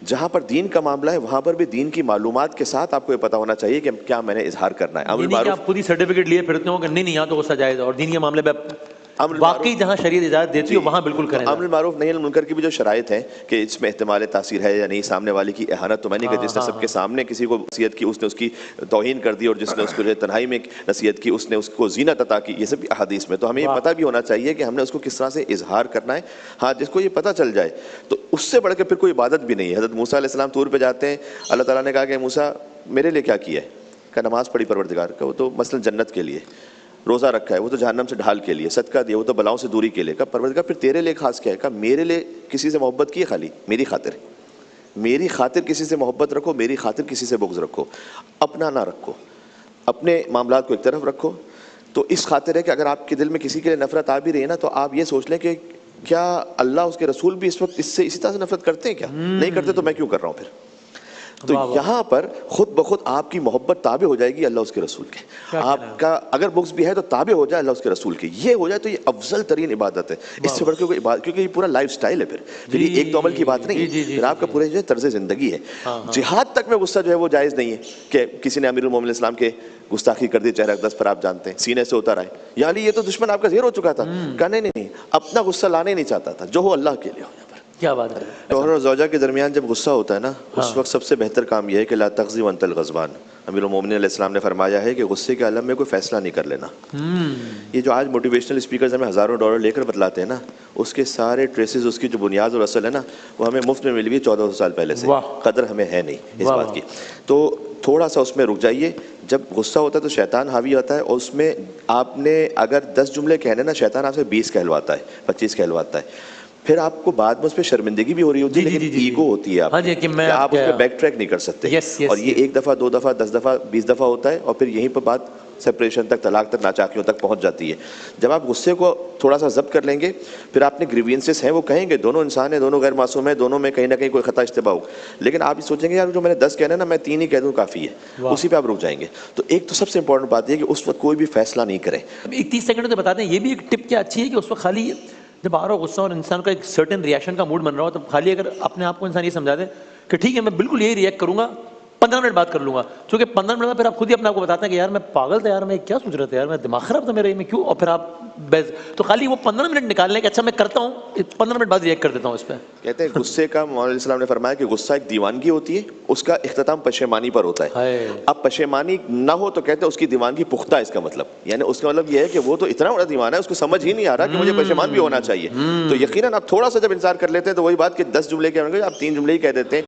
جہاں پر دین کا معاملہ ہے وہاں پر بھی دین کی معلومات کے ساتھ آپ کو یہ پتا ہونا چاہیے کہ کیا میں نے اظہار کرنا ہے. یہ نہیں کہ آپ خود ہی سرٹیفکیٹ لیے پھرتے ہو کہ نہیں یہاں تو غصہ جائز ہے، اور دین کے معاملے پہ واقعی جہاں شریعت اجازت دیتی ہے وہاں بالکل کریں. امر بالمعروف نہی عن المنکر کی بھی جو شرائط ہیں کہ اس میں احتمال تاثیر ہے یا نہیں، سامنے والے کی اہانت تو میں نہیں کہ جس نے سب کے سامنے کسی کو نصیحت کی اس نے اس کی توہین کر دی، اور جس نے اس کو تنہائی میں نصیحت کی اس نے اس کو زینت عطا کی، یہ سب احادیث میں. تو ہمیں یہ پتہ بھی ہونا چاہیے کہ ہم نے اس کو کس طرح سے اظہار کرنا ہے. ہاں جس کو یہ پتہ چل جائے تو اس سے بڑھ کے پھر کوئی عبادت بھی نہیں ہے. حضرت موسیٰ علیہ السلام طور پہ جاتے ہیں، اللہ تعالیٰ نے کہا کہ موسیٰ میرے لیے کیا کیا ہے؟ کہ نماز پڑھی پروردگار کا، وہ تو مثلا جنت کے لیے. روزہ رکھا ہے، وہ تو جہنم سے ڈھال کے لیے. صدقہ دیا، وہ تو بلاؤں سے دوری کے لیے. کہا پروردگار پھر تیرے لیے خاص کیا ہے؟ کہا میرے لیے کسی سے محبت کی ہے خالی میری خاطر، میری خاطر کسی سے محبت رکھو، میری خاطر کسی سے بغض رکھو، اپنا نہ رکھو، اپنے معاملات کو ایک طرف رکھو. تو اس خاطر ہے کہ اگر آپ کے دل میں کسی کے لیے نفرت آ بھی رہی ہے نا، تو آپ یہ سوچ لیں کہ کیا اللہ اس کے رسول بھی اس وقت اس سے اسی طرح سے نفرت کرتے ہیں؟ کیا نہیں کرتے تو میں کیوں کر رہا ہوں پھر؟ تو یہاں پر خود بخود آپ کی محبت تابع ہو جائے گی اللہ اس کے رسول کے. آپ کا اگر بغض بھی ہے تو تابع ہو جائے اللہ اس کے رسول کے. یہ ہو جائے تو یہ افضل ترین عبادت ہے. اس سے بڑھ کے کوئی عبادت، کیونکہ یہ پورا لائف سٹائل ہے. پھر یہ ایک دو عمل کی بات نہیں ہے، پھر آپ کا پورا جو ہے طرز زندگی ہے. جہاد تک میں غصہ جو ہے وہ جائز نہیں ہے کہ کسی نے امیر المومنین اسلام کے گستاخی کر دی چہرہ اقدس پر، آپ جانتے ہیں سینے سے اتر آئے، یعنی یہ تو دشمن آپ کا زیر ہو چکا تھا. کہا نہیں، اپنا غصہ لانے نہیں چاہتا تھا، جو ہو اللہ کے لیے ہو. کیا بات ہے. شوہر اور زوجہ کے درمیان جب غصہ ہوتا ہے نا، اس وقت سب سے بہتر کام یہ ہے کہ لا تغضب وانت الغضبان. امیر المومنین علیہ السلام نے فرمایا ہے کہ غصے کے عالم میں کوئی فیصلہ نہیں کر لینا. یہ جو آج موٹیویشنل اسپیکرز ہمیں ہزاروں ڈالر لے کر بتلاتے ہیں نا، اس کے سارے ٹریسز، اس کی جو بنیاد اور اصل ہے نا، وہ ہمیں مفت میں مل گئی 1400 سال پہلے سے. قدر ہمیں ہے نہیں اس بات کی. تو تھوڑا سا اس میں رک جائیے. جب غصہ ہوتا ہے تو شیطان حاوی ہوتا ہے، اور اس میں آپ نے اگر 10 جملے کہنے نا، شیطان آپ سے 20 کہلواتا ہے، 25 کہلواتا ہے. پھر آپ کو بعد میں اس پہ شرمندگی بھی ہو رہی ہوتی ہے، لیکن ایگو ہوتی ہے آپ میں، آپ اس پہ بیک ٹریک نہیں کر سکتے. اور یہ 1 دفعہ 2 دفعہ 10 دفعہ 20 دفعہ ہوتا ہے، اور پھر یہیں پر بات سپریشن تک، طلاق تک، ناچاکیوں تک پہنچ جاتی ہے. جب آپ غصے کو تھوڑا سا ضبط کر لیں گے، پھر آپ نے گریوینسز ہیں وہ کہیں گے، دونوں انسان ہیں، دونوں غیر معصوم ہیں، دونوں میں کہیں نہ کہیں کوئی خطا اشتباہ ہو. لیکن آپ یہ سوچیں گے یار جو میں نے 10 کہنا ہے نا، میں 3 ہی کہہ دوں کافی ہے، اسی پہ آپ رک جائیں گے. تو ایک تو سب سے امپورٹنٹ بات یہ ہے کہ اس وقت کوئی بھی فیصلہ نہیں کریں. 30 سیکنڈ تو بتا دیں، یہ بھی ایک ٹپ کیا اچھی ہے کہ اس وقت خالی جب آ رہا ہو غصہ اور انسان کا ایک سرٹن ریئیکشن کا موڈ بن رہا ہو، تو خالی اگر اپنے آپ کو انسان یہ سمجھا دے کہ ٹھیک ہے میں بالکل یہی ریئیکٹ کروں گا، 15 منٹ بات کر لوں گا. چونکہ 15 منٹ میں پھر آپ خود ہی اپنے آپ کو بتاتے ہیں کہ یار میں پاگل تھا، یار میں کیا سوچ رہا تھا، یار میں دماغ خراب تھا میرا، میں کیوں. اور پھر آپ تو خالی وہ 15 منٹ نکال لیں کہ اچھا میں کرتا ہوں، 15 منٹ بعد ریئیکٹ کر دیتا ہوں اس پہ. کہتے ہیں غصے کا، مولانا علیہ السلام نے فرمایا کہ غصہ ایک دیوانگی ہوتی ہے، اس کا اختتام پشیمانی پر ہوتا ہے. اب پشیمانی نہ ہو تو کہتے ہیں اس کی دیوانگی پختہ. اس کا مطلب یعنی اس کا مطلب یہ ہے کہ وہ تو اتنا بڑا دیوانہ ہے، اس کو سمجھ ہی نہیں آ رہا کہ مجھے پشیمان بھی ہونا چاہیے. تو یقیناً آپ تھوڑا سا جب انتظار کر لیتے ہیں تو وہی بات کہ 10 جملے کے ہوں گے آپ 3 جملے ہی کہہ دیتے ہیں.